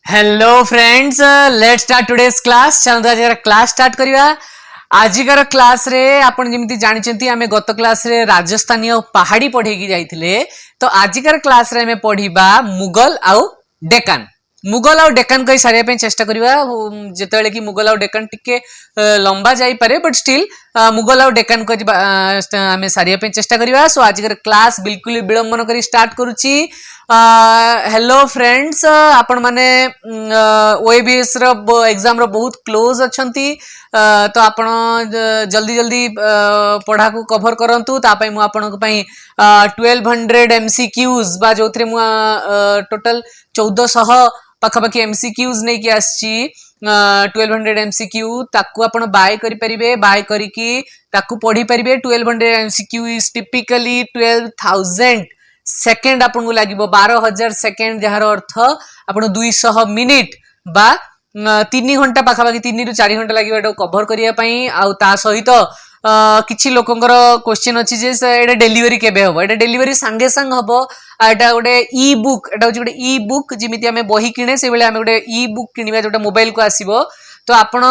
Hello friends, let's start today's class. चलो आज class start करिया। आजिकार क्लास रे आपण जेमिति जानिचंती आमे गत क्लास रे राजस्थानी और पहाड़ी पढ़ेकी जाइथिले। तो आजिकार क्लास रे हमें पढ़िबा मुगल आउ डेक्कन। मुगल आउ डेक्कन कहि सारिया पे चेष्टा करिबा। जेतेले कि मुगल आउ डेक्कन टिके लंबा जाई पारे, बट स्टिल मुगल आउ डेक्कन को आमे सारिया पे चेष्टा करिबा। सो आजिकार क्लास बिल्कुल विलंबन करी स्टार्ट करूची। हेलो फ्रेंड्स, आपण माने ओएबीएस रो एग्जाम रो बहुत क्लोज अछंती। तो आपण जल्दी जल्दी पढ़ा को कवर करंतु। तापय मु आपण पई 1200 एमसीक्यूज बा जोथरे मु टोटल 1400 पाखापाखि एमसीक्यूज नहीं कि आसची। 1200 एमसीक्यू ताकू आपण बाय करि परिबे। बाय करिकी ताकू पढ़ी परिबे। 1200 एमसीक्यू इज टिपिकली 12,000 सेकेंड आपन को लागिबो। 12,000 सेकेंड जहार अर्थ आपण 200 मिनिट बा 3 घंटा पाखापाखि 3 रु 4 घंटा लागिबो एटा कवर करिया पई। आउ ता सहित किछि लोकंकर क्वेश्चन अछि जे एटा डेलीवरी केबे हबो। एटा डेलीवरी संगे संग हबो। एटा गोटे ई बुक, एटा होछि गोटे ई बुक। जिमिति हमें बही किने से बेले हमें गोटे ई बुक किनिबा जोटा मोबाइल को आसीबो। तो आपण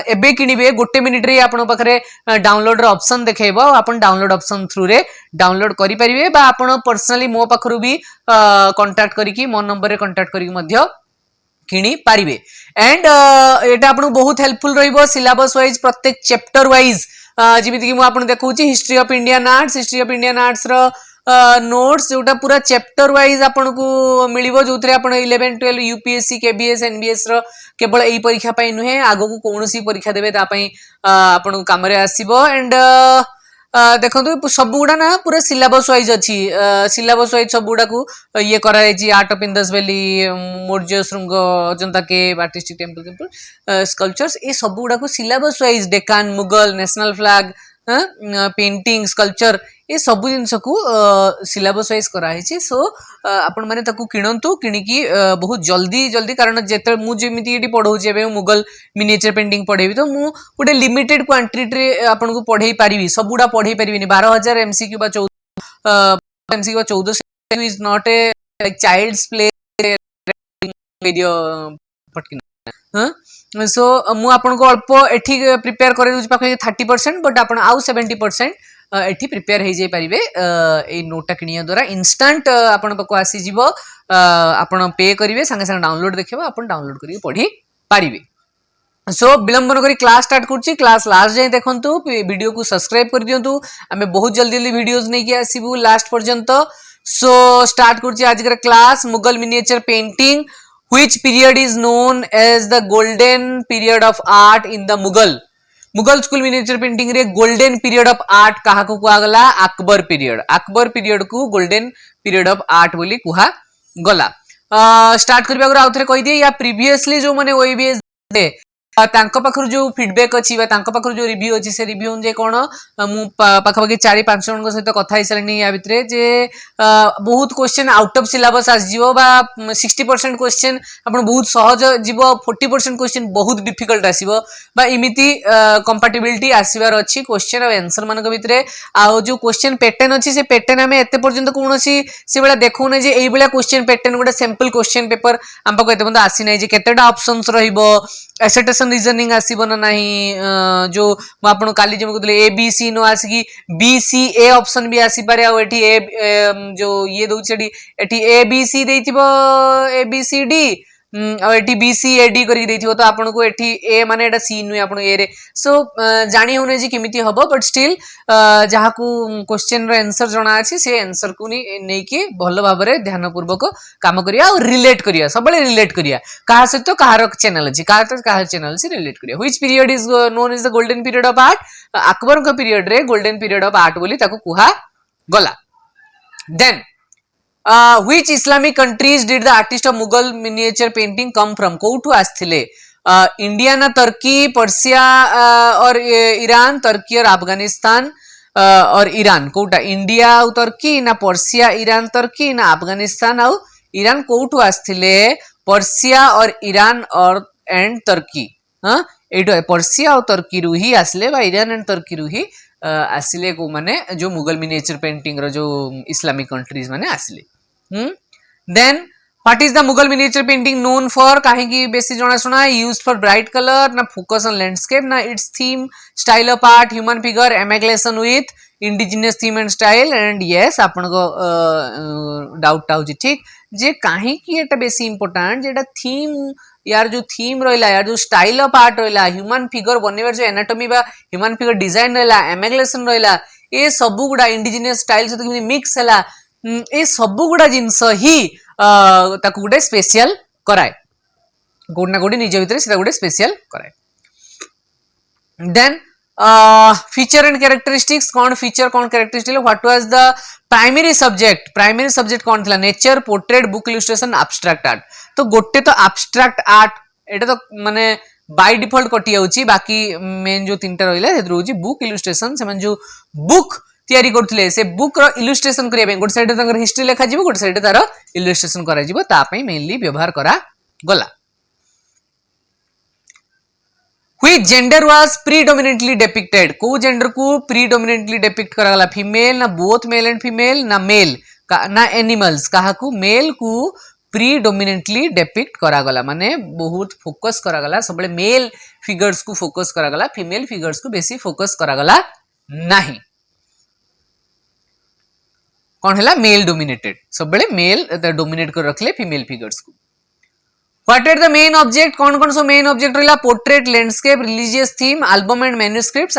एबे किनिबे गोटे मिनिट रे आपण पाखरे डाउनलोड रो ऑप्शन देखेबो। आपण डाउनलोड ऑप्शन थ्रू रे डाउनलोड करि परिबे, बा आपण पर्सनली मो पाखरु भी कांटेक्ट करिकी मो नंबर रे कांटेक्ट करिकी मध्य किनी पारिबे। एंड एटा आपण बहुत हेल्पफुल रहिबो सिलेबस वाइज, प्रत्येक चैप्टर वाइज। जिमिति कि मु आपण देखौची history of Indian arts. History of Indian arts रो नोट्स जोटा पूरा चैप्टर वाइज आपन को मिलिबो, जोथरे आपण 11 12 यूपीएससी केबीएस एनबीएस रो केवल एई परीक्षा पई नुहे, आगो को कोनोसी परीक्षा देबे ता पई आपण को काम रे आसीबो। एंड देखो सब गुड़ा ना पूरा सिलेबस वाइज अच्छी। सिलेबस वाइज सब गुड़ा को ये करा art of Indus valley, Maurya Shring, Ajanta cave, artistic temple sculptures, ये सब गुड़ा को syllabus wise Deccan, Mughal, national flag, painting, sculpture, ये सब जिनस को सिलेबस वाइज कराई। सो आपण माने ताकू किणंतु। किणिकी बहुत जल्दी जल्दी, कारण जेते मु जेमिति एटी पढौची एबे मुगल मिनिएचर पेंटिंग पढेबी तो मु गोटे लिमिटेड क्वांटिटी रे आपण को पढेई पारिबी। सबुडा पढेई पारिबिनी। 12,000 एमसीक्यू बा 14 एमसीक्यू बा 1400 is not a child's play video पटकिना। हां, सो मु आपण को अल्प एठी प्रिपेयर करे दूची पाखे 30%, बट आपण आउ 70% एठी प्रिपेयर हो जाई पारिबे। ए नोटा किनिया द्वारा इंस्टेंट आपण पको आसी जिवो। आपण पे करिवे, संगे संगे डाउनलोड देखिबो, आपण डाउनलोड करी पढी पारिबे। सो विलंबन करी क्लास स्टार्ट करछि। क्लास लास्ट जाए देखंतु, वीडियो को सब्सक्राइब कर दियंतु। हमें बहुत जल्दी जल्दी वीडियोस नै कि आसीबु लास्ट पर्यंत। सो स्टार्ट करछि आज के class. Mughal miniature painting, which period is known as the golden period of art in the Mughal. Mughal school miniature painting रे गोल्डन पीरियड ऑफ आर्ट कहा को कुआ गला? अकबर पीरियड। अकबर पीरियड को गोल्डन पीरियड ऑफ आर्ट बोली कुहा गला। स्टार्ट करबा गुरा आउथरे कहि दिए, या प्रीवियसली जो माने ओईबीएस दे तांको पाखरु जो फीडबैक अछि बा तांको पाखरु जो रिव्यू अछि, से रिव्यू जे कोन मु पाखापाखि 4-5 जन सहित कथा हिसारनी या भितरे जे बहुत क्वेश्चन आउट ऑफ सिलेबस आस जीवो, बा 60% क्वेश्चन आपण बहुत सहज जीवो, 40% क्वेश्चन बहुत डिफिकल्ट आसीबो, बा इमिति कंपैटिबिलिटी आसीबार अछि क्वेश्चन और आंसर मानक भितरे। आ जो क्वेश्चन पैटर्न अछि से पैटर्न हमें एते पर्यंत कोनोसी से बेला देखौ नै जे एई बेला क्वेश्चन पैटर्न गोटे सिंपल क्वेश्चन पेपर हम पाको एते पर्यंत आसी नै जे केतेटा ऑप्शंस रहिबो, एसेटेशन रीजनिंग आसीबो ना नहीं। जो म आपन काली जे कहले ए बी सी नो आसी बी सी ए ऑप्शन भी आसी पारे। आ एठी ए जो ये दउ छडी एठी ए बी सी देथिबो, ए बी सी डी, और एठी बी सी ए डी करी देथिबो। तो आपन को एठी ए माने एटा सी नु आपन ए रे। सो जानि होने जे केमिति हबो, बट स्टिल जहा को क्वेश्चन रो आंसर जणा अछि से आंसर को नै कि भलो भाबरे ध्यान पूर्वक काम करिया और रिलेट करिया। सबले रिलेट करिया कहा से तो कहार चैनल अछि, कहा चैनल से रिलेट करिया। Which period is known as the golden period of art? Akbar का पीरियड रे गोल्डन पीरियड ऑफ आर्ट बोली ताको कुहा गला। Then which Islamic countries did the artist of Mughal miniature painting come from? कोठु आस्थिले? इंडिया ना तुर्की, पर्सिया और ईरान, तुर्की और अफगानिस्तान और ईरान। कोटा इंडिया और तुर्की ना पर्सिया, ईरान, तुर्की ना अफगानिस्तान और ईरान। कोठु आस्थिले? पर्सिया और ईरान और एंड तुर्की। हां, एटो पर्सिया और तुर्की रु ही आसले, बा ईरान एंड तुर्की रु ही आसले को माने जो मुगल मिनिएचर पेंटिंग रो जो इस्लामिक कंट्रीज माने आसले। Then What is the Mughal miniature painting known for? कहीं की बेसी जना सुना है used for bright color ना focus on landscape ना its theme style of art human figure amalgamation with indigenous theme and style and yes आपण को डाउट आउची ठीक जे कहीं की एटा बेसी इंपोर्टेंट जेटा थीम यार जो थीम रहिला यार जो स्टाइल ऑफ आर्ट रहिला ह्यूमन फिगर बनेबार जो एनाटॉमी बा ह्यूमन फिगर डिजाइन रहिला एमाग्लेशन रहिला ए सब गुडा इंडिजिनियस स्टाइल सहित केमि मिक्स हला ए सब गुडा जिंस ही ताकू गुडे स्पेशल कराए गोटे ना गोटे निज भितर सेटा गुडे स्पेशल कराए देन फीचर एंड कैरेक्टरिस्टिक्स कौन फीचर कौन characteristic what was the primary subject कौन थिला nature portrait book illustration abstract art तो गोटे तो एब्स्ट्रैक्ट आर्ट एटा तो माने बाय डिफॉल्ट कटि जाउची बाकी मेन जो तीनटा रहिला हेतु होची बुक इलस्ट्रेशन सेमन जो बुक तैयारी करथिले से बुक रो इलस्ट्रेशन करिया गोटे साइड तंगर हिस्ट्री लिखा जिवो गोटे साइड तार इलस्ट्रेशन करा जिवो ता पई मेनली व्यवहार करा गला Which gender was predominantly depicted? को जेंडर को predominantly depict करा गला फीमेल ना बोथ मेल एंड फीमेल ना मेल ना एनिमल्स कहा को मेल को predominantly depict करा गला माने बहुत फोकस करा गला सबले मेल फिगर्स को फोकस करा गला फीमेल फिगर्स को बेसी फोकस करा गला नहीं कौन हैला मेल डोमिनेटेड सबले मेल डोमिनेट कर रखले फीमेल फिगर्स को What are the main object? कौन सो मेन ऑब्जेक्ट रहिला portrait landscape religious theme album and manuscripts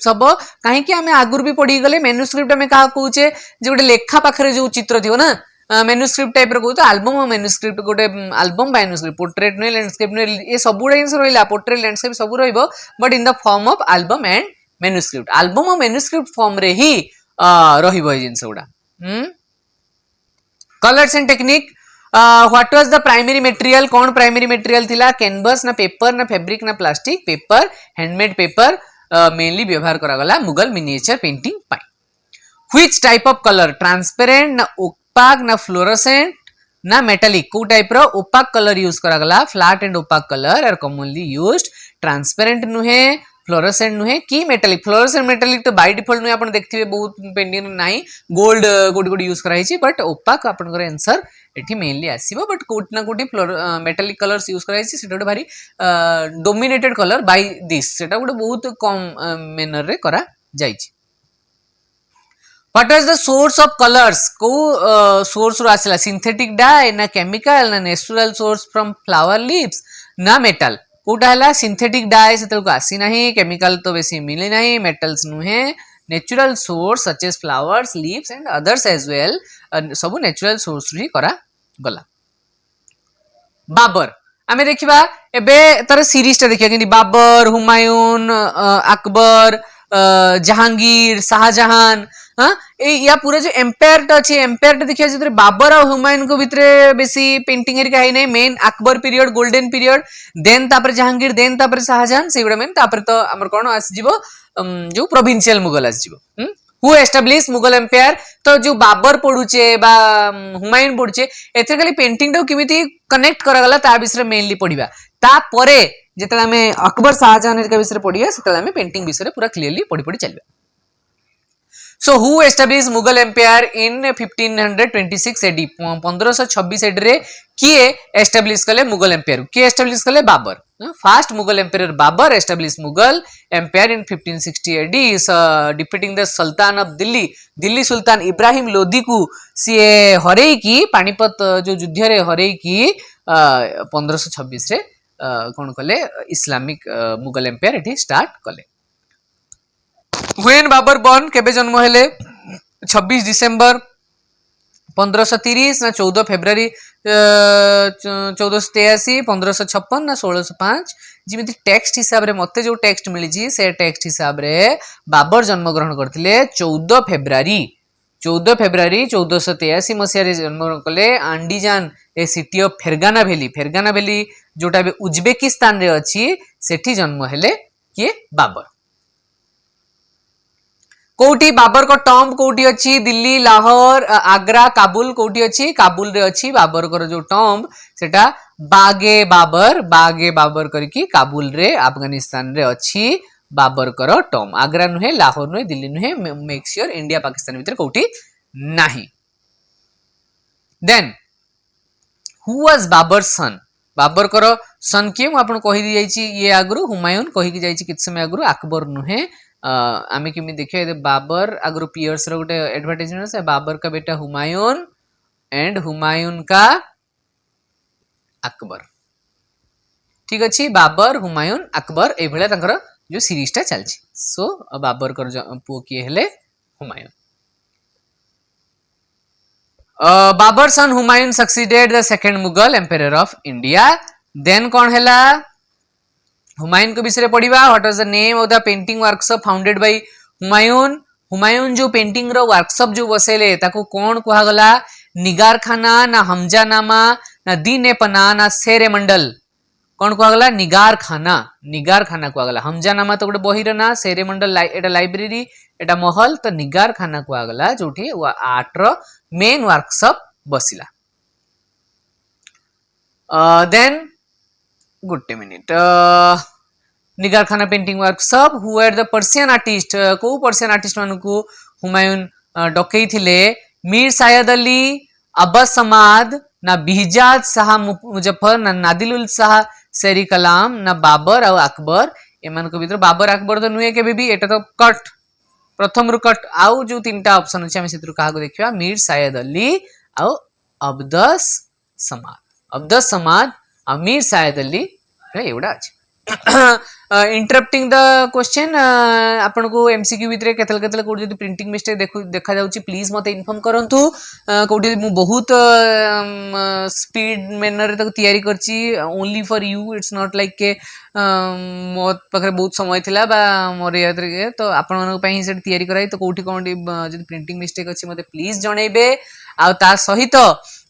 सब काहे कि हमें आगुर भी पढ़ी गले मैन्युस्क्रिप्ट हमें कहा कहूचे जे गोटे लेखा पाखरे जो चित्र थियो ना मैन्युस्क्रिप्ट टाइप रो कहू तो एल्बम और मैन्युस्क्रिप्ट गोटे एल्बम मैन्युस्क्रिप्ट पोर्ट्रेट नै लैंडस्केप नै ये सब गुडा जिंस रहिला पोर्ट्रेट लैंडस्केप सब रहइबो but in the form of album and manuscript album और मैन्युस्क्रिप्ट फॉर्म रे ही रहिबो जिंस गुडा colours and technique what was the primary material कौन प्राइमरी मटेरियल थिला कैनवस ना पेपर ना फैब्रिक ना plastic paper handmade paper mainly व्यवहार करा गला मुगल मिनिएचर पेंटिंग पाई which type of colour transparent ना ओपाक ना फ्लोरोसेंट ना मेटालिक को टाइप रो ओपाक कलर यूज करा गला flat and opaque colour are commonly used transparent नुहे फ्लोरोसेंट नुहे की मेटालिक फ्लोरोसेंट मेटालिक तो बाय डिफॉल्ट नुहे आपण देखथिबे बहुत पेंटिंग नाही गोल्ड गोड गोड यूज करा हिची बट ओपाक आपनकर आंसर एठी मेनली आसीबो बट कोट ना कोटी मेटालिक कलर्स यूज करा हिची सेटा भारी डोमिनेटेड कलर बाय दिस सेटा गोटे बहुत कम मैनर रे करा जाईची What was the source of colors? को source रो आसिला synthetic dye ना chemical ना natural source from flower leaves ना metal कोटा हला synthetic dye से को आसी नहीं chemical तो बेसी मिले नहीं metals नुहे natural source such as flowers leaves and others as well सब natural source री करा गला बाबर आमे देखिबा एबे तार सीरीज ता देखिया कि बाबर हुमायून अकबर जहांगीर शाहजहां हाँ या पूरा जो एम्पायर अच्छे एम्पायर देखिए जो बाबर और हुमायून को भितर बेसी पेंटिंग हेरिका है नहीं main Akbar period golden period then तापर जहांगीर देन तापर शाहजहां सेगुडा मेन तापर तो हमर कोन आसीजिवो जो प्रोविंशियल मुगल आसीजिवो हु एस्टाब्लिश मुगल एम्पायर तो जो बाबर पढुचे बा हुमायून पढुचे एथे खाली पेंटिंग तो किमिति कनेक्ट करा गला ता विषय मेनली पढिबा ता परे जेतला हमें अकबर शाहजहां हेरिका विषय पढिया सेतला हमें पेंटिंग विषय पूरा क्लियरली पढि पढि चलबा So who established Mughal Empire in 1526 AD 1526 AD रे किए एस्टैब्लिश कले मुगल एम्पायर किए एस्टैब्लिश कले Babur first Mughal empire Babur establish Mughal empire in 1560 AD defeating the sultan of Delhi Delhi सुल्तान इब्राहिम लोदी को सीए हरेई की पानीपत जो युद्ध रे हरेई की 1526 रे कोन कले इस्लामिक मुगल एम्पायर एठी स्टार्ट कले When बाबर born केबे जन्म हेले 26 डिसेंबर 1530 ना 14 फेब्रुआरी 1483 1556 ना 1605 जिमिति टेक्स्ट हिसाब रे मते जो टेक्स्ट मिली जी से टेक्स्ट हिसाब रे बाबर जन्म ग्रहण करथिले 14 फेब्रुआरी 1483 मसिया रे जन्म ग्रहण कले आंडीजान ए सिटी ऑफ फेरगाना वैली जोटा बे उज्बेकिस्तान रे अछि सेठी जन्म हेले किए बाबर कोठी बाबर को टॉम्ब कोठी अच्छी दिल्ली लाहौर आग्रा काबुल कोठी अच्छी काबुल रे अच्छी बाबर को जो टॉम्ब सेटा बागे बाबर करके काबुल रे अफगानिस्तान रे अच्छी बाबर कर टॉम्ब आग्रा नुहे लाहौर नुहे दिल्ली नुहे मेक श्योर इंडिया पाकिस्तान भीतर कोठी नाही देन हु वाज बाबर सन बाबर कर सन किए मुझे कही दी जाइए ये आगु हुमायून कहीकि जाइए किसी समय आगु अकबर नुहे आम केमी देखिए बाबर आगु पियर्स गोटे एडवर्टाइजमेंट है बाबर का बेटा हुमायून एंड हुमायून का अकबर ठीक अच्छे बाबर हुमायून अकबर ये जो सीरीजटा चलती सो बाबर कर पु किए हेले Humayun Babur son Humayun succeeded the second Mughal empire of India then कौन हैला हुमायून के विषय पढ़िबा what was the name of the painting workshop founded by Humayun Humayun जो पेंटिंग रो वर्कशॉप जो बसेले ताको कौन कहा गला निगार खाना ना हमजा नामा ना दीन पना ना शेरे मंडल कौन कहला निगार खाना कहला हमजा नामा तो गोटे बही ना शेरे मंडल एटा लाइब्रेरी एटा महल तो निगार खाना कहला जो आर्ट रो मेन वर्कशॉप बसिला देन गुटे minute Nigarkhana painting workshop who are the Persian artist को पर्शियन आर्टिस्ट मानकू हुमायून डकई थिले मीर सायद अली अब्बास समाद ना बिहजाद शाह मुजफ्फर ना नादिलुल शाह शेरी कलाम ना बाबर और अकबर एमान को भीतर बाबर अकबर तो नुहे के भी एटा तो कट प्रथम रु कट आउ जो तीनटा ऑप्शन अछि हम सेतरु काहा को देखिबा मीर सायद अली आउ अब्दस समाद आ मीर सायद अली एवडा अछि इंटरप्टिंग द क्वेश्चन आपन को एमसीक्यू भितरे केतल केतल कोड जदी प्रिंटिंग मिस्टेक देखा जाउची प्लीज मते इन्फॉर्म करंतु कोडी मु बहुत स्पीड मैनर रे तक तयारी करची only for you it's not like के मो पखरे बहुत समय थिला बा मोर याद रे तो आपन मन पई से तयारी कराई तो कोठी कोन जदी प्रिंटिंग मिस्टेक अछि मते प्लीज जणैबे आ ता सहित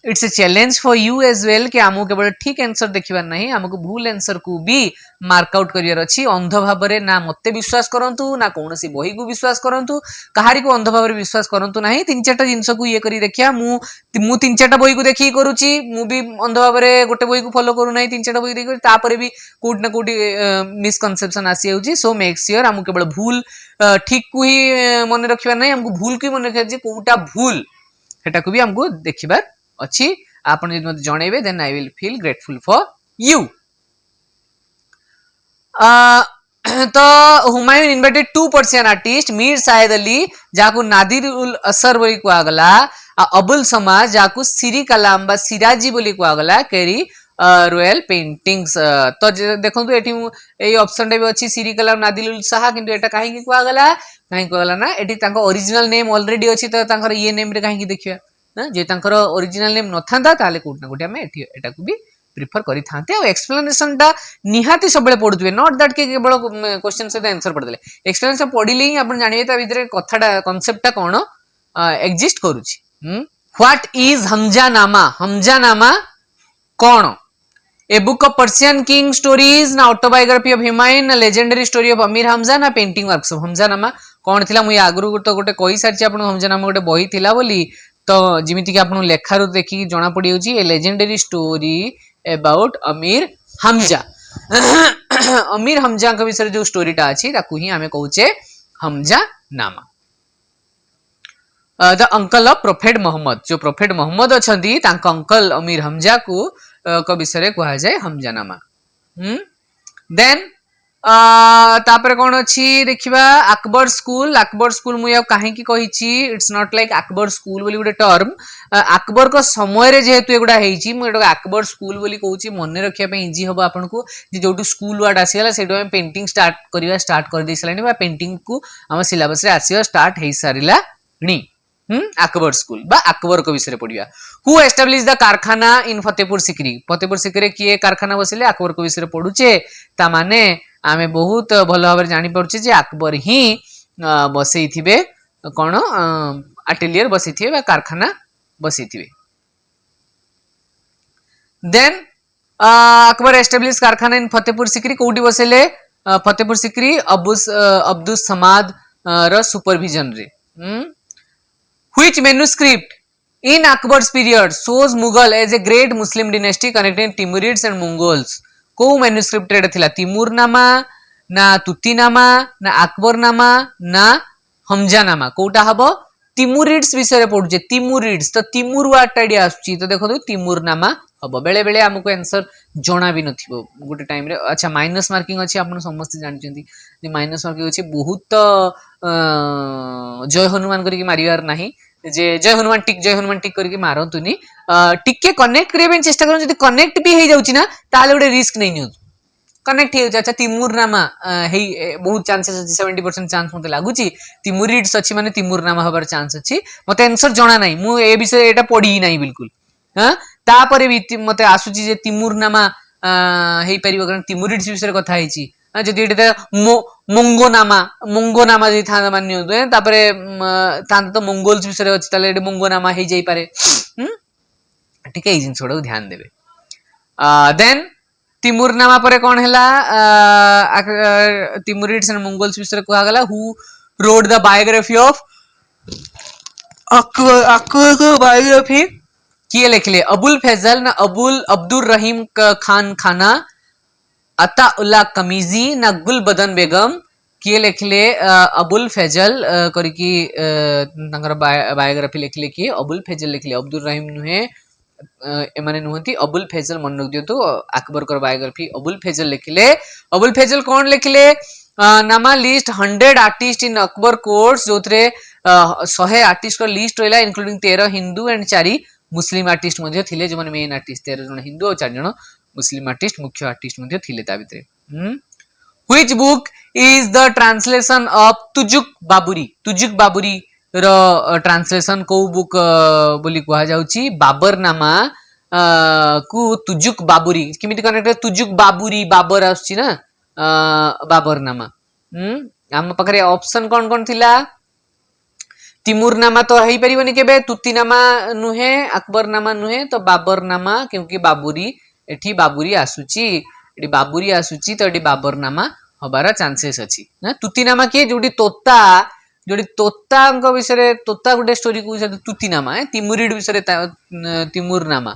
it's a challenge for you as well कि आमको केवल ठीक आंसर देखिबार नहीं आमको भूल आंसर को भी मार्क आउट करियर अछि अंध भाबरे ना मते विश्वास करंतु ना कोनोसी बही को विश्वास करंतु कहारी को अंध भाबरे विश्वास करंतु नहीं तीन चारटा जिंस को ये करी देखिया मु तीन चारटा बही को देखि करूची मु भी अंध भाबरे गोटे बही को फॉलो करू नहीं तीन चारटा बही देखि तापरे भी कोट ना कोटी मिसकंसेप्शन आसी होउची सो मेक श्योर आमको केवल भूल ठीक को ही मन रखिबार नहीं हमको भूल को मन रखिया जे कोटा भूल हेटा को भी हमको देखिबार अच्छी आपन यदि मते जणैबे then I will feel grateful for you तो Humayun invited to Persian artist Mir Sayyid Ali Jakhu Nadir उल असर बोली कुआ गला अबुल समाज जाकू सिरी कलाम बा सिराजी बोली कुआ गला केरी रॉयल पेंटिंग्स तो देखंतु एठी एई ऑप्शन रे भी अछि सिरी कलाम नादिल उल शाह किंतु एटा काहे की कुआ गला ना एठी तांको ओरिजिनल नेम ऑलरेडी अछि तो तांकर ये नेम रे काहे की देखिया ना जे तांकर ओरिजिनल नेम न थांदा ताले कोट ना कोटे हमें एटा को भी प्रिफर करी थांते और एक्सप्लेनेशन टा निहाती सबले पढुतबे नॉट दैट के केवल क्वेश्चन से आंसर पढ देले एक्सप्लेनेशन पढिले ही आपण जानिबे ता भीतर कथाटा कांसेप्ट टा कोन एग्जिस्ट करूची what is Hamzanama cone a book of Persian king stories ना ऑटोबायोग्राफी ऑफ हुमायून ना legendary story of Amir Hamza ना पेंटिंग वर्क्स ऑफ हमजानामा कोन थिला मु आगरु तो गोटे कहि सारची आपण हमजानामा गोटे बही थिला बोली तो जिमिति कि आपण लेखारु देखि जणा पड़ी होची ए legendary story about Amir Hamza Amir Hamza के विषय जो स्टोरीटा अछि ताकू ही हमें कहूचे Hamzanama the uncle of prophet Mohammed जो प्रोफेट मोहम्मद अछंती तांका अंकल अमीर हमजा को को विषय कहा जाए हमजा नामा देन तापर कौन अच्छी देखिबा अकबर स्कूल मुझे कहीं कही it's not like Akbar school बोली गोटे टर्म अकबर को समय रे जेहेतु एगुड़ा हेची मु एटा अकबर स्कूल बोली कहूची मन रखिया पे इजी हबो आपन को जे जोटू स्कूल वर्ड आसीगला सेटो हम पेंटिंग स्टार्ट कर दै सलानी बा पेंटिंग को हम सिलेबस रे आसीबा स्टार्ट हे सारिला नी अकबर स्कूल बा अकबर को विषय पढ़िया हु एस्टाब्लिश द कारखाना इन फतेहपुर सिकरी किए कारखाना बसिले अकबर को विषय पढ़ुचे ता माने आमे बहुत भल भाव जानी पड़ुचे जे अकबर ही बसई थिबे कोन अटेलियर बसई थिबे बा कारखाना बसई थिबे देन अकबर एस्टाब्लिश कारखाना इन फतेहपुर सिकरी कोठी बसेले फतेहपुर सिकरी अब्दुस समाद र सुपरविजन रे Which manuscript in Akbar's period shows Mughal as a great Muslim dynasty connecting Timurids and Mongols? को manuscript रे थिला तिमूर नामा ना तुती नामा ना अकबर नामा ना हमजा नामा कोटा हबो तिमुरिड्स विषय पढ़ुचे तिमुरिड्स तो तिमुर वार्ड आसुची तो देखो तिमुरनामा हम बेले बेले आमको आंसर जना भी नथिबो गोटे टाइम रे अच्छा माइनस मार्किंग अछि आपण समस्त जानचंती जे माइनस मार्किंग अछि बहुत जय हनुमान करके मारिवार नाही जे जय हनुमान टिक करके मारंतुनी टिके कनेक्ट करिया चेष्टा करन जदि कनेक्ट भी हे जाउची ना ताले गोटे रिस्क नै नियो कनेक्ट हो अच्छा तिमुरनामा बहुत चांसेस अच्छी 70% चांस मत लगुच तिमुरिड्स अच्छी माने तिमुरनामा हबार चांस अच्छी मत आंसर जना ना मु ए विषय एटा पढ़ी ना बिल्कुल हाँ तापर भी मत आसूची जे तिमुरनामा हे परिबो कारण तिमुरिड्स विषय कथा हेची जदि एटा मंगोनामा जदि था मान्य तापर तो मंगोल्स विषय अच्छी ताले मंगोनामा हे जाई पारे ठीक है जिन छोड़ा ध्यान देबे देन तिमुरनामा पर कौन हैला तिमुरिड्स एंड मंगोल्स विषय कहा गला who wrote the biography of Akbar biography किए लिखले अबुल फैजल ना अब्दुल रहीम खान खाना अताउल्ला कमीजी ना गुल बदन बेगम किए लिखले अबुल फैजल करकी बायोग्राफी लिखले कि अबुल फैजल लिखले अब्दुल रहीम नुहे एमाने नुहति अबुल फैजल मन रख दियो अकबर कर बायोग्राफी अबुल फैजल लिखले अबुल फैजल कौन लिखले नामा list 100 artist in Akbar courts जो 100 आर्टिस्ट का लिस्ट रहा including 13 Hindu and 4 Muslim artist मध्य थिले जो मेन आर्टिस्ट 13 जन हिंदू और 4 जन मुस्लिम आर्टिस्ट मुख्य आर्टिस्ट मध्य थिले ता भितरे which book is the translation of Tuzuk Baburi रो ट्रांसलेशन को बुक बोली कहा जाउची बाबरनामा को तुजुक बाबुरी किमिति कनेक्ट तुजुक बाबुरी बाबर आछी ना बाबरनामा हम पकरे ऑप्शन कौन कौन थिला तिमुरनामा तो हेई परिबनी केबे तुतिनामा नुहे अकबरनामा नुहे तो बाबरनामा क्योंकि बाबुरी एठी बाबुरी आसुची एठी बाबुरी आसुची तो एठी बाबरनामा हबारा चांसेस अछि ना तुतिनामा के जोडी तोता विषय तोता गोटे स्टोरी को तुतिनामा तिमुरिड विषय तिमुरनामा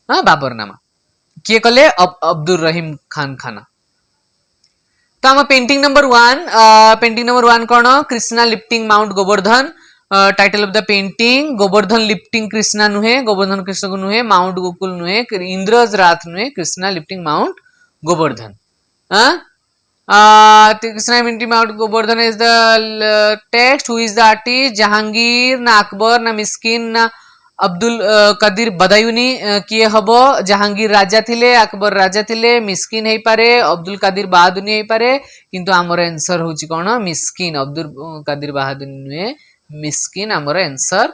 हाँ बाबरनामा किए कले अब्दुल रहीम खान खाना तो आम पेंटिंग नंबर 1 कौन Krishna lifting mount Govardhan title of the painting Govardhan lifting Krishna नुहे गोवर्धन कृष्ण को नुहे माउंट गोकुल नुहे इंद्रज रात नुहे Krishna lifting mount Govardhan Krishna lifting mount Govardhan is the text who is the artist Jahangir ना अकबर ना मिस्किन ना अब्दुल कदीर बदायूनी किए हबो जहांगीर राजा थिले अकबर राजा थिले मिस्किन हेई पारे अब्दुल कदीर बहादुर हेई पारे किंतु हमर आंसर होची कोन मिस्किन अब्दुल कदीर बहादुर नुहे मिस्किन हमर आंसर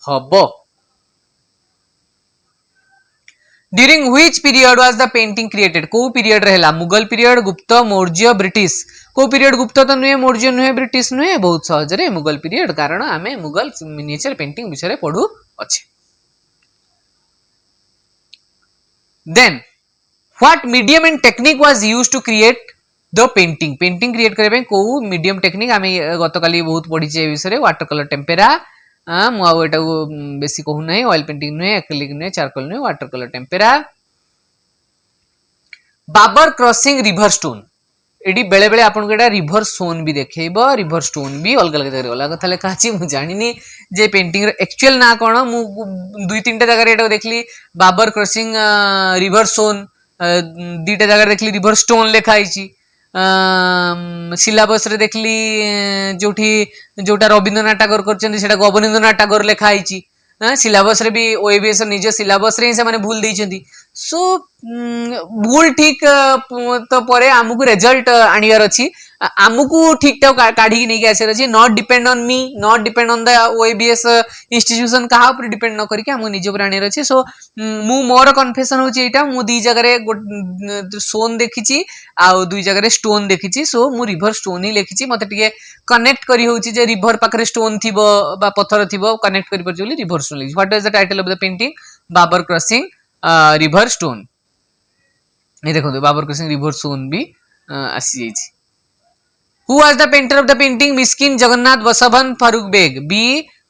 हबो during which period was the painting created को पीरियड रहला मुगल पीरियड गुप्त मौर्य ब्रिटिश को पीरियड गुप्त तो नुहे मौर्य नुहे ब्रिटिश नुहे बहुत सहज रे मुगल पीरियड कारण आमे मुगल मिनिएचर पेंटिंग विषय पढू अच्छे then what medium and technique was used to create the painting create करबे को मीडियम टेक्निक आमे गतकाली बहुत पढिचे विषय वाटर कलर टेम्पेरा मु आउ एटा बेसी कहू नै ऑयल पेंटिंग नुहे एक्रिलिक नुहे चारकोल नुहे water colour tempera Babur crossing river stone एडी बेले बेले आपन को एटा रिवर स्टोन भी देखेइबो रिवर स्टोन भी अलग अलग जगह अलग कथा लेखा अछि मु जानिनी जे पेंटिंग रे एक्चुअल ना कोन मु दुई तीनटा जगह रे एटा देखली बाबर क्रॉसिंग रिवर स्टोन दीटा जगह देखली रिवर स्टोन लेखा आइछि सिलेबस रे देखली जोठी जोटा रविंद्रनाथ टागोर करछन सेटा गोविंदनाथ टागोर लेखा आइछि सिलेबस रे भी ओएबीएस निज सिलेबस रे से माने भूल दैछंती सो भूल ठीक तो परे आमुको रिजल्ट आनियार अछि आमुको ठीक टा काढी नै के आसेर अछि not depend on me not depend on the OABS institution कहा पर डिपेंड न करके हम निज पर आनियार अछि सो मु मोर कन्फेशन होछि एटा मु दी जगह रे सोन देखिछि आ दुई जगह रे स्टोन देखिछि सो मु रिवर स्टोन ही लेखिछि मते टिके कनेक्ट करी होछि जे रिवर पाखरे स्टोन थिबो बा पत्थर थिबो कनेक्ट करी परछि बोली रिवर स्टोन लिखि what is the title of the painting Babur crossing river stone ये देखो बाबर क्रॉसिंग रिवर स्टोन भी आसी जाइछि who was the painter of the painting Miskin Jagannath Basawan Farrukh Beg बी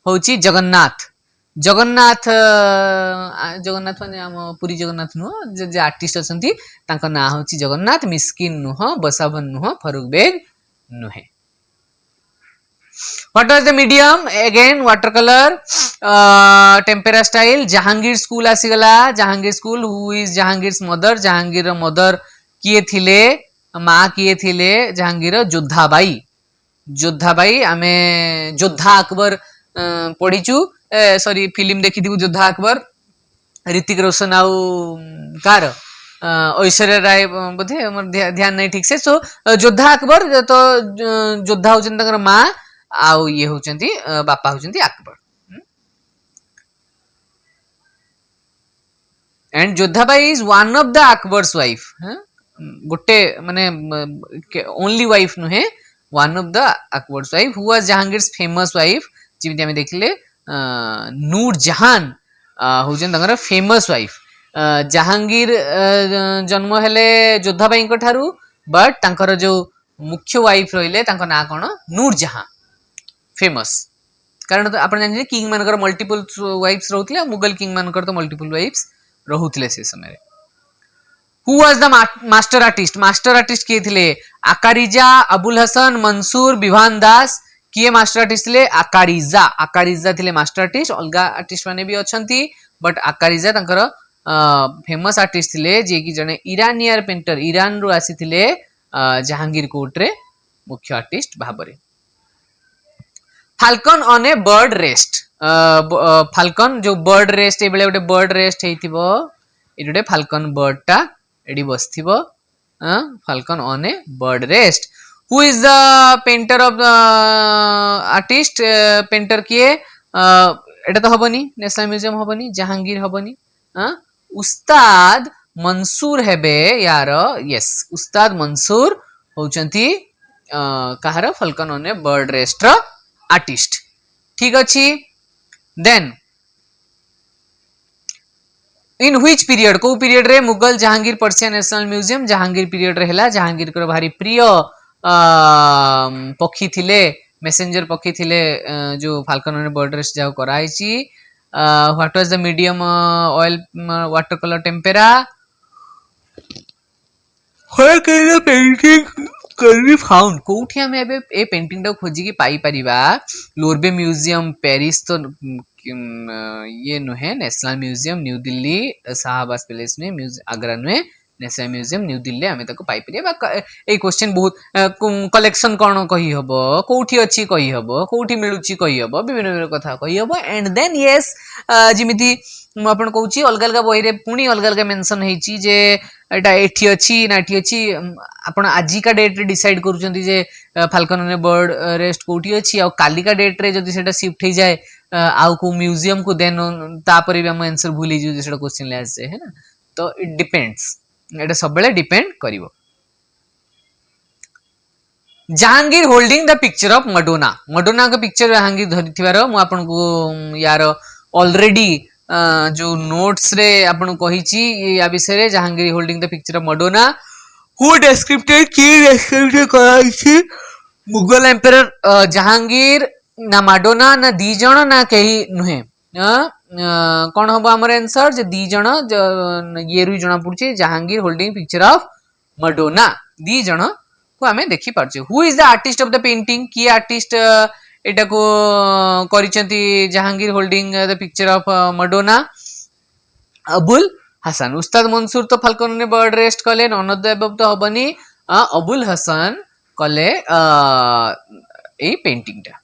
होछि जगन्नाथ माने हम पुरी जगन्नाथ नु जे आर्टिस्ट अछंती तांका ना होछि जगन्नाथ मिस्किन नुह बसवन नुह फारूक बेग नुहे What was the medium? Again watercolor, tempera style. Jahangir school आसीगला. Jahangir school. Who is Jahangir's mother? Jahangir mother किए थिले, माँ किए थिले जहांगीर जोधाबाई. जोधाबाई आमे जोधा अकबर पढ़ीचु, सॉरी फिल्म देखी थी जोधा अकबर, ऋतिक रोशन आउ कार ऐश्वर्या राय बोधे ध्यान नहीं ठीक से. सो जोधा अकबर तो जोधा होचंती माँ आउ ये होचंती बापा होचंती Akbar. And Jodhabai is one of the Akbar's wife. गोटे माने ओनली वाइफ नुहे, one of the Akbar's wife. Who was Jahangir's famous wife, जिमिति हमें देखले नूर जहान होचन तंगर फेमस वाइफ. जहांगीर जन्म हेले जोधाबाई को ठारू, बट तांकर जो मुख्य वाइफ रहिले तांको ना कोन नूर जहां, फेमस. कारण तो आपण जानि किंग मानकर मल्टीपल वाइफ्स रहउतले, मुगल किंग मानकर तो मल्टीपल वाइफ्स रहउतले से समय. Who was the master artist? Master artist किए थिले आकारिजा, अबुल हसन, मंसूर, विभान दास. किए मास्टर आर्टिस्ट थिले आकारिजा. आकारिजा थिले मास्टर आर्टिस्ट. अलगा आर्टिस्ट माने भी अछंती, बट आकारिजा तांकर फेमस आर्टिस्ट थिले, जे कि जने इरानियर पेंटर, ईरान रु आसी थिले जहांगीर कोर्ट रे मुख्य आर्टिस्ट भाबरे. Falcon on a bird rest. Falcon जो बर्ड रेस्ट, ए बेले गोटे बर्ड रेस्ट हेइथिबो, ए गोटे फाल्कन बर्ड टा एडी बसथिबो. Falcon on a bird rest. Who is the painter of the artist? Painter किए? एटा तो हबनी, नेशनल म्यूजियम हबनी, जहांगीर हबनी. उस्ताद मंसूर हेबे यार. यस, उस्ताद मंसूर होचंती कहार falcon on a bird rest रो आर्टिस्ट. ठीक अछि. देन इन व्हिच पीरियड, को पीरियड रे Mughal Jahangir Persia national museum Jahangir period रे हेला. जहांगीर को भारी प्रिय पक्षी थिले, मेसेंजर पक्षी थिले जो falcon on a bird rest जाओ कराइची. What was the medium? Oil, water colour, tempera. Where can the painting can be found? कोठी हम एबे ए पेंटिंग टा खोजी की पाई परिबा? लोरबे म्यूजियम पेरिस तो ये नुहे, national museum new Delhi, Shahbaz palace में, आगरा नुहे, नेशनल म्यूजियम न्यू दिल्ली आमे ताको पाई परिबा. ए क्वेश्चन बहुत कलेक्शन कोन कहि हबो, कोठी अछि कहि हबो, कोठी मिलुची कहि हबो, विभिन्न विभिन्न कथा कहि हबो. एंड देन यस, जिमिति म आपण कहूची अलग अलग बही रे पुनी अलग अलग मेंशन हेची जे एटा एठी अछि ना एठी अछि. आपण आजि का डेट रे डिसाइड करूचंती जे falcon on a bird rest कोठी अछि, आ काली का डेट रे जदी सेटा शिफ्ट हे जाए आउ को म्यूजियम को, देन तापर भी हम आंसर भूली जो जेटा क्वेश्चन ले आसे है ना. तो इट डिपेंड्स, एटा सब बेले डिपेंड करिवो. Jahangir holding the picture of Madonna. Madonna का पिक्चर जहांगीर धरिथिबार मु आपन को यार ऑलरेडी जो नोट्स रे आपन कहिची या विषय रे. Jahangir holding the picture of Madonna. Who described, की डेस्क्रिप्ट कराइची मुगल एम्परर जहांगीर ना माडोना ना दी जण ना कही नुहे. कौन हम आमर आंसर? जे दी जण, ये रु जना पड़छे Jahangir holding picture of Madonna. दी जण को हमें देखि पारछे. Who is the artist of the painting? की आर्टिस्ट एटा को करिसेंती Jahangir holding the picture of Madonna? Abul Hasan. Ustad Mansur तो फाल्कन ने बर्ड रेस्ट कले, नन ऑफ द अबव तो हबनी. अबुल हसन कले ए पेंटिंग टा.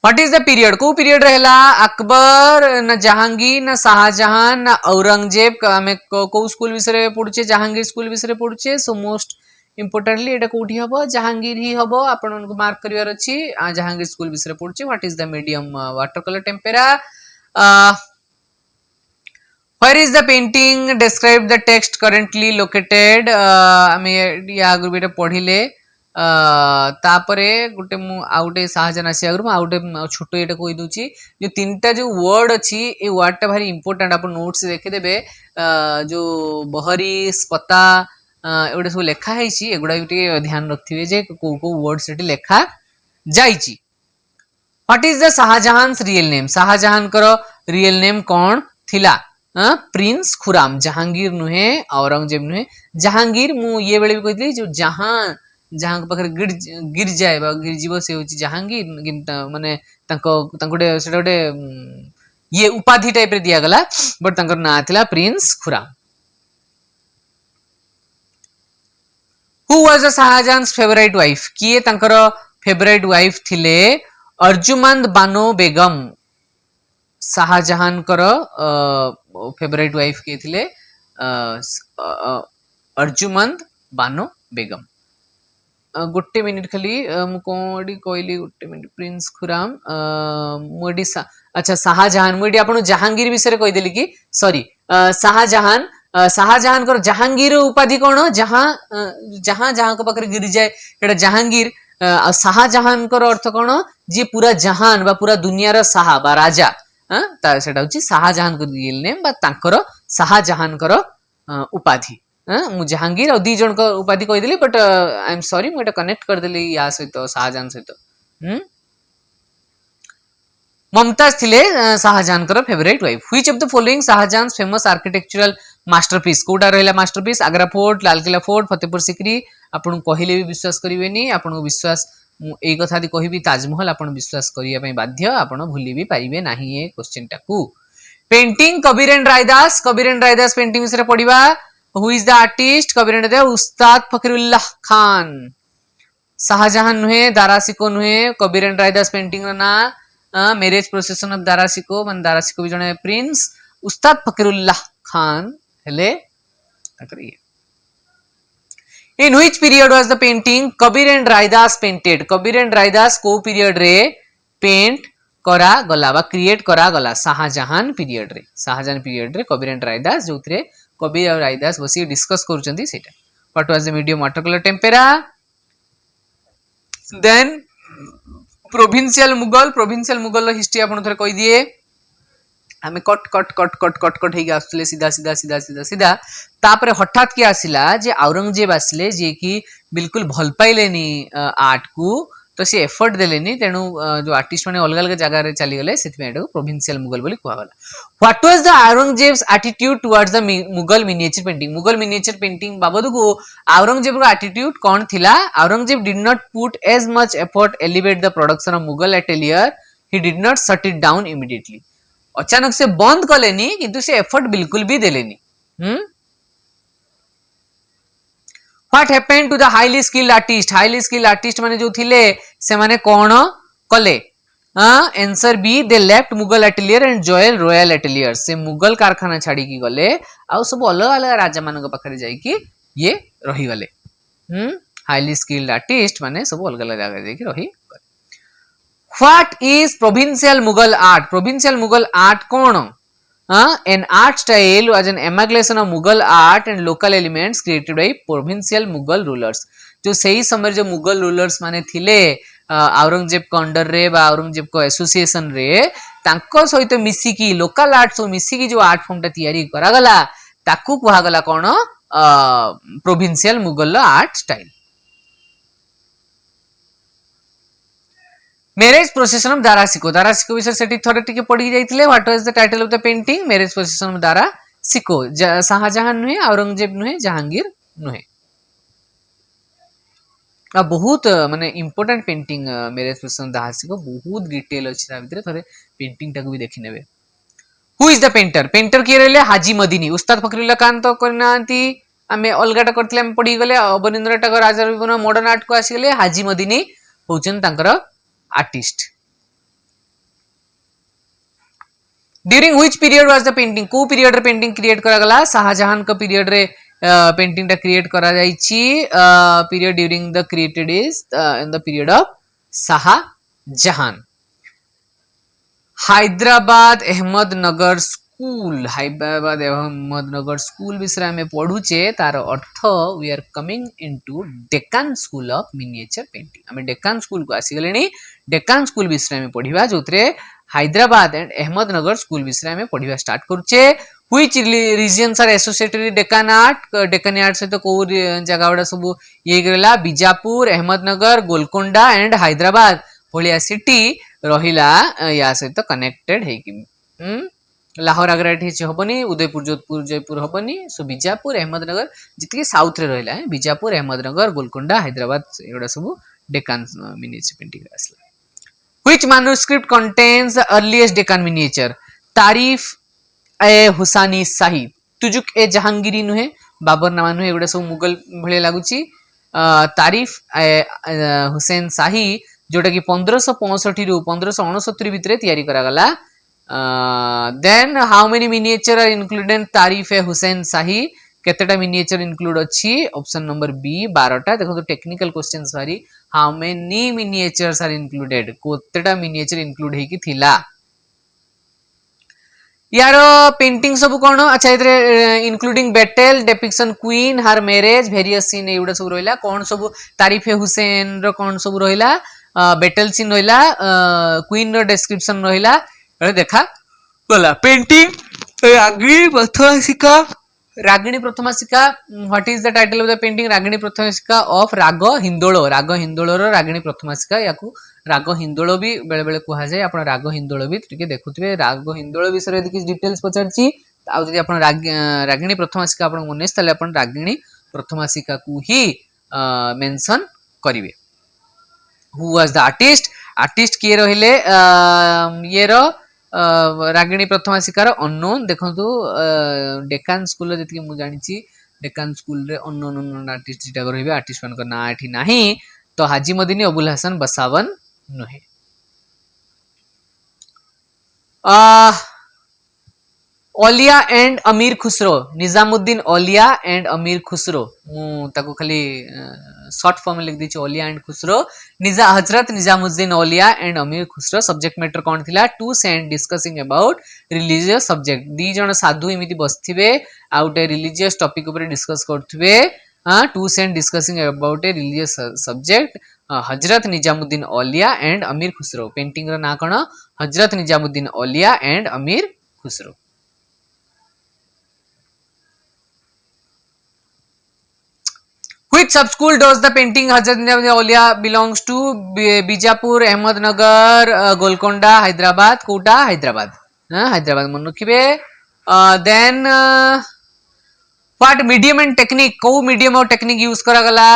What is the period? को पीरियड रहला? अकबर ना जहांगीर ना शाहजहां ना औरंगजेब. हमें को स्कूल विषय पढ़ुचे? जहांगीर स्कूल विषय पढ़ुचे. सो मोस्ट इम्पोर्टेंटली एटा कोठी हबो? जहांगीर ही हबो. आपण उनको मार्क करिवार अछि. जहांगीर स्कूल विषय पढ़ुचे. What is the medium? Water colour, tempera. Where is the painting? Describe the text currently located. हमें या आगु बेटा पढ़िले. तापरे गुटे मु आउटे शाहजहां आसी आगु आउटे छोटो एटा कहि दोची. जो तीनटा जो वर्ड अछि ए वर्ड टा भारी इंपोर्टेंट. आपण नोट्स देखि देबे. जो बहरीस, पता एगुडा सब लेखा हैछि, एगुडा भी ध्यान रखथिबे जे को को वर्ड सेठी लेखा जाईची. What is the Shahjahan's real name? Shahjahan करो रियल नेम कौन थिला? प्रिंस खुराम. जहांगीर नुहे, औरंगजेब नुहे. जहांगीर मु ये बेले भी कहितली जो जहां जहाँ पाखे गिर जाए गिर जीव से हूँ जहांगीर माने गोटे ये उपाधि टाइप रे दिया गला बट तांकर ना थिला prince Khurram. Who was Shahjahan favourite wife किए तांकर फेवरेट वाइफ थिले अर्जुमंद बानो बेगम शाहजहां कर फेवरेट वाइफ किए थिले अर्जुमंद बानो बेगम। गोटे मिनिट खाली मुझे कहली गोटे मिनिट प्रिंस खुराम मुझे अच्छा शाहजहां मुझे आपन जहांगीर विषय कहीदेली कि सॉरी शाहजहां शाहजहां कर जहांगीर उपाधि कौन जहां जहां जहां को पाखे गिर जाए एटा जहांगीर शाहजहां कर अर्थ कौन जी पूरा जहान बा पूरा दुनियार शाह बा राजा सेटा हूँ शाहजहां रियल नेम बा तांकर शाहजहां कर उपाधि मु जहांगीर और दी जन को उपाधि कहीदेली बट आई एम सॉरी मुझे कनेक्ट करदेली या सहित शाहजहां सहित। मुमताज थिले शाहजहां कर favourite wife. Which of the following Shahjahan famous architectural masterpiece कोटा रहला masterpiece Agra fort Lalkila fort Fatehpur Sikri आपन कहले भी विश्वास करिवेनी आपन विश्वास एई कथा दी कहिबी ताजमहल आपन विश्वास करिया पई बाध्य आपन भूली भी पारिबे नाही ए क्वेश्चन टाकू। Painting Kabir and Raidas painting विषय पढिबा। Who is the artist Kabir and Raidas Ustad Faqirullah Khan Shahjahan नुहे दारासिको नुहे कबीर एंड रायदास पेंटिंग ना मैरिज प्रोसेसन ऑफ दारासिको मान दारासिको भी जने प्रिंस उस्ताद फकीरुल्लाह खान हेले ताकरी। In which period was the painting Kabir and Raidas painted Kabir and Raidas को पीरियड रे पेंट करा गला बा क्रिएट करा गला शाहजहां पीरियड रे कबीर एंड रायदास जोथरे कबीर और रायदास बसी डिस्कस करूचंती सेटा। What was the medium water colour tempera. Then provincial Mughal history आपन थरे कहि दिए हमें cut cut cut cut cut cut हेगी आसुले सीधा सीधा सीधा सीधा सीधा तापरे हठात के आसिला जे औरंगजेब आसिले जे कि बिल्कुल भल पाइलेनी आर्ट को तो सी एफर्ट देलेनी तेणु जो आर्टिस्ट माने अलग अलग जगह रे चली गले सेति एटा प्रोविंशियल मुगल बोली कुआ गला। What was the Aurangzeb's attitude towards the Mughal miniature painting बाबद को औरंगजेब रो एटीट्यूड कोन थिला। Aurangzeb did not put as much effort elevate the production of Mughal atelier he did not shut it down immediately अचानक से बंद कलेनी किंतु से एफर्ट बिल्कुल भी देलेनी। What happened to the highly skilled artist माने जो थिले से माने कोन कले answer B they left Mughal atelier and Joel royal atelier से मुगल कारखाना छाड़ी की गले आ सब अलग अलग राजा मानक पाखरे जाई कि ये रही गले। हाईली स्किल्ड आर्टिस्ट माने सब अलग अलग जगह जाई कि रही। What is provincial Mughal art? Provincial Mughal art कौन? An art style was an amalgamation of Mughal art and local elements created by provincial Mughal rulers. जो सही समय जो मुगल रूलर्स माने थिले औरंगजेब को अंडर रे बा औरंगजेब को एसोसिएशन रे तांको सहित मिसिकी लोकल आर्ट सो मिसिकी जो आर्ट फॉर्म टा तयारी करा गला ताकू कुहा गला कोन provincial Mughal art style. Marriage procession of Darashikoh विषय सेठी थोड़े टिके पढ़ी जाइथिले। What was the title of the painting marriage procession of Darashikoh Shahjahan नुहे औरंगजेब नुहे जहांगीर नुहे बहुत माने important painting marriage procession Darashikoh बहुत डिटेल अछि ता भितरे थोड़े पेंटिंग टाको भी देखि नेबे। हु इज द पेंटर किए रहले हाजी मदीनी उस्ताद फकीरुल्लाह खान तो करनांती आमे अलगाटा करथिले आमे पढ़ी गले अवनींद्र टाकर राजा विवन मॉडर्न आर्ट को आसी गले हाजी मदीनी होचन तांकर artist. During which period was the painting को पीरियड रे पेंटिंग क्रिएट करा गला शाहजहां का पीरियड रे पेंटिंग टा क्रिएट करा जाईची period during the created is in the period of Shahjahan. Hyderabad Ahmadnagar school विषय में पढ़ुचे तार अर्थ we are coming into Deccan school of miniature painting आम डेक्कन स्कूल को आसी गले डेक्कन स्कूल विषय में पढ़िबा जोतरे हैदराबाद एंड अहमदनगर स्कूल विषय में पढ़िबा स्टार्ट करूचे। Which regions are associated with Deccan art से तो को जगह गुडा सब ये गला बीजापुर अहमदनगर गोलकोंडा एंड हैदराबाद भलिया सिटी रहिला या सहित कनेक्टेड है कि लाहौर आगरा ये हेनी उदयपुर जोधपुर जयपुर हेनी सो बीजापुर अहमदनगर जी साउथ रे रहा है बीजापुर अहमदनगर गोलकोंडा हैदराबाद एगुड़ा सब डेकान मिनिएचर पेंटिंग आसला Which manuscript contains the earliest Deccan miniature? तारीफ ए हुसानी शाही तुजुक ए जहांगीरी नुहे बाबर नामा नुहे एगुड़ा सब मुगल भले लगुची तारीफ ए हुसैन शाही जोटा कि 1565 रु 1569 भितर तैयारी करागला then how many miniature are included Tarif e Husain Shahi केतेटा मिनिएचर इनक्लूड अछि ऑप्शन नंबर बी 12टा देखो तो टेक्निकल क्वेश्चंस वारी how many miniatures are included केतेटा मिनिएचर इनक्लूड हेकी थिला यार पेंटिंग सब कोन अच्छा इतरे including battle depiction queen her marriage various scene एउडा सब रोइला कोन सब तारीफ हुसैन रो कोन सब रोइला बैटल सीन रोइला क्वीन रो डिस्क्रिप्शन रोइला देखा बोला painting Ragini Prathamasika what is the title of the painting Ragini Prathamasika of raga Hindol रो रागिणी प्रथमासिका याकू राग हिंदोल भी बेले बेले कहा जाए आपण राग हिंदोल भी टिके देखुथिबे राग हिंदोल विषय यदि किछ डिटेल्स पचारची आ जदि आपण रागिणी प्रथमासिका आपण मनेस तले आपण रागिणी प्रथमासिका को ही मेंशन करिवे हु वाज द आर्टिस्ट किए रहिले ये रो रागिणी प्रथमासिकार अननोन देखंतु डेकान स्कूल जति मु जानिछि डेकान स्कूल रे अननोन आर्टिस्ट जिटा रहबे आर्टिस्ट मान ना एठी नाही तो हाजी मदनी अबुल हसन बसावन नुहे ओलिया एंड अमीर खुसरो निजामुद्दीन ओलिया एंड अमीर खुसरो मु ताको खाली शॉर्ट फॉर्म में लिख दी ओलिया एंड खुसरो हजरत निजामुद्दीन ओलिया एंड अमीर खुसरो सब्जेक्ट मैटर कौन थिला two saint discussing about religious subject दी जण साधु एमिति बसथिबे आउट ए रिलीजियस टॉपिक ऊपर डिस्कस करथिबे two saint discussing about a religious subject Hazrat Nizamuddin ओलिया एंड अमीर खुसरो पेंटिंग रो ना कोन हजरत निजामुद्दीन ओलिया एंड अमीर Khusro Which sub-school does the painting Hazrat Nizamuddin Aulia belongs to? Bijapur, Ahmednagar, Golconda, Hyderabad, Kota, Hyderabad. Hyderabad मन रखिबे. Then what medium and technique? को medium और technique use करा गला?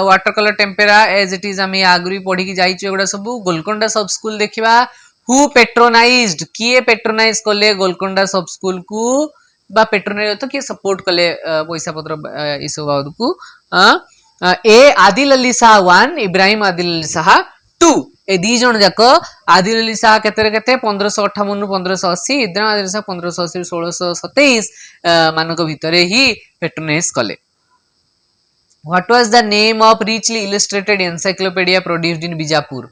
Watercolor tempera as it is हमें आगुरी पढ़ी की जाइए एगुड़ा सबू गोलकोंडा सब स्कूल देखिबा. Who patronized? किए पैट्रोनाइज कले गोलकोंडा सब स्कूल को बा पेट्रोनाइज तो किए सपोर्ट कले पैसा पत्र ई सब बाबद को ए आदिल अली शाह 1 इब्राहिम आदिल अली शाह 2 ए दी जण जाक आदिल अली शाह केते 1558 रु 1580 इब्राहिम आदिल शाह 1580 रु 1627 मानक भितरे ही पेट्रोनाइज कले what was the name of richly illustrated encyclopedia produced in Bijapur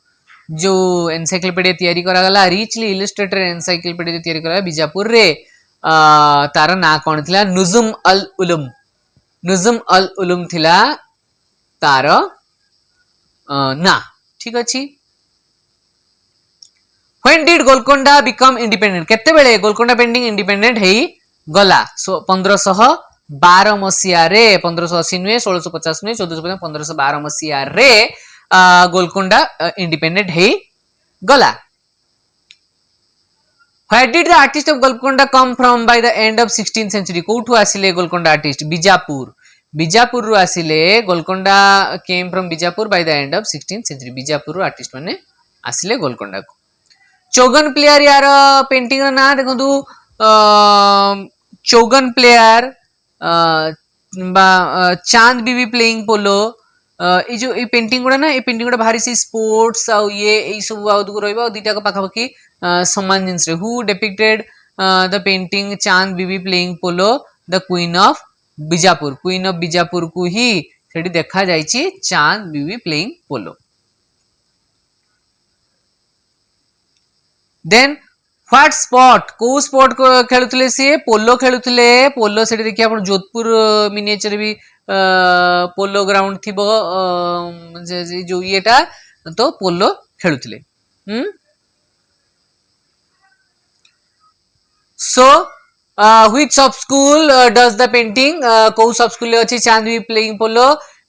जो एनसाइक्लोपीडिया तैयारी करा गला रिचली इलस्ट्रेटेड एनसाइक्लोपीडिया तैयारी करा बीजापुर रे तार ना कौन थिला नुजुम अल उलुम थिला तार ना ठीक अछि when did Golconda become independent केते बेले गोलकोंडा पेंटिंग इंडिपेंडेंट हेई गला सो 1512 मसिया रे 1580 नुए 1650 नुए 1450 1512 मसिया रे गोलकोंडा इंडिपेंडेंट हेई गला Where did the artist of Golconda come from by the end of 16th century? कोठु आसिले गोलकोंडा आर्टिस्ट बीजापुर रु आसिले Golconda came from Bijapur by the end of 16th century Bijapur रु आर्टिस्ट माने आसिले गोलकोंडा को चौगन प्लेयर यार पेंटिंग ना देखंतु चौगन प्लेयर बा चांद बीबी प्लेइंग पोलो ए जो ए पेंटिंग गुडा ना ए पेंटिंग गुडा भारी से स्पोर्ट्स आ ये ए सब आउट को रहबा दुटा का पाखापाखी समान जिनस रे who depicted the painting Chand Bibi playing polo the queen of Bijapur को ही सेठी देखा जाईची Chand Bibi playing polo then what spot को स्पॉट को खेलुतले से पोलो सेठी देखि आपण जोधपुर मिनिएचर भी पोलो ग्राउंड थिबो जो येटा तो पोलो खेलुतले So, which sub school does the painting? को सब स्कूल अच्छी चांदवी प्लेइंग पोलो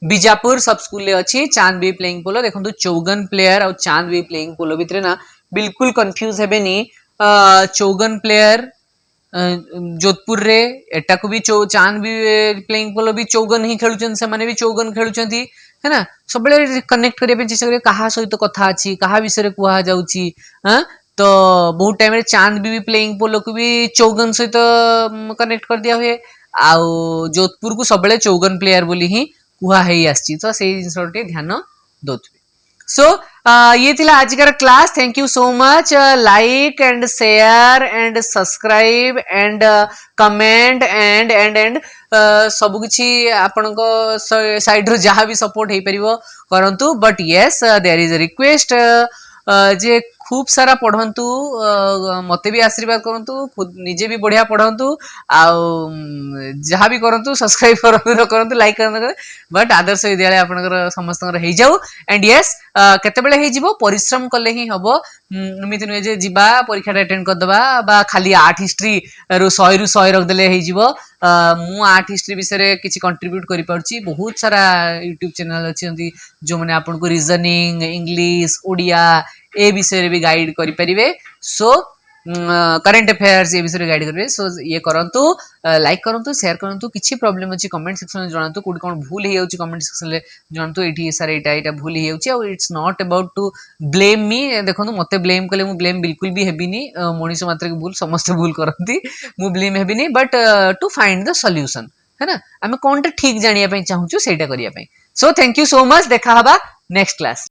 बीजापुर सब स्कूल अच्छी चांदवी प्लेइंग पोलो देखो चौगन प्लेयर और चांदवी प्लेइंग पोलो भितर ना बिल्कुल कंफ्यूज हेबेनी चौगन प्लेयर जोधपुर रे एटा को भी चांद भी प्लेइंग पोलो भी चौगन ही खेलुचन से माने भी चौगन खेलुचंती है ना सब कनेक्ट करिया चेष्टा करिया कहा सहित कथा अछि कहा विषय कुहा जाउची हां तो बहुत टाइम रे चांद भी प्लेइंग पोलो को भी चौगन सहित कनेक्ट कर दिया हुए आउ जोधपुर को सब चौगन प्लेयर बोली ही कुहा हेई आछि तो से जिनसटे ध्यान दोथबे सो ये थिला आजिकार class thank you so much like and share and subscribe and comment and सब किछि आपनको साइड रो जहां भी सपोर्ट हे परिबो करंतु but yes there is a request जे खूब सारा पढ़ंतु मते भी आशीर्वाद करंतु खुद निजे भी बढ़िया पढ़ंतु जहाँ भी करंतु सब्सक्राइब करंतु न करंतु लाइक करंतु बट आदर्श विद्यालय आपनकर समस्तकर हे जाऊ एंड यस केते बेले हे जिवो परिश्रम कले ही हबो एमिति नुहे जे जिबा परीक्षा अटेंड कर दबा बा खाली आर्ट हिस्ट्री रु 100 रख देले हे जिवो मु आर्ट हिस्ट्री विषय रे किछि कंट्रीब्यूट करि पाउची बहुत सारा यूट्यूब चैनल अछि जो माने आपन को रीजनिंग इंग्लिश ओडिया ए विषय भी गाइड करि परिबे सो करंट अफेयर्स ये विषय गाइड करेंगे सो ये करंतु लाइक करंतु शेयर करंतु किछि प्रॉब्लम अछि कमेंट सेक्शन में जणांतु कोड कोन भूल हे जाउछि कमेंट सेक्शन ले जणांतु एठी सर एटा भूल हे जाउछि और it's not about to blame me देखंतु मते ब्लेम कले मु ब्लेम बिल्कुल भी हेबिनी मनीष मात्र के भूल समस्त भूल करंती मु ब्लेम हेबिनी but to find the solution है ना हमें कोनटा ठीक जानिया पई चाहूछु सेटा करिया पई so thank you so much देखा हबा नेक्स्ट क्लास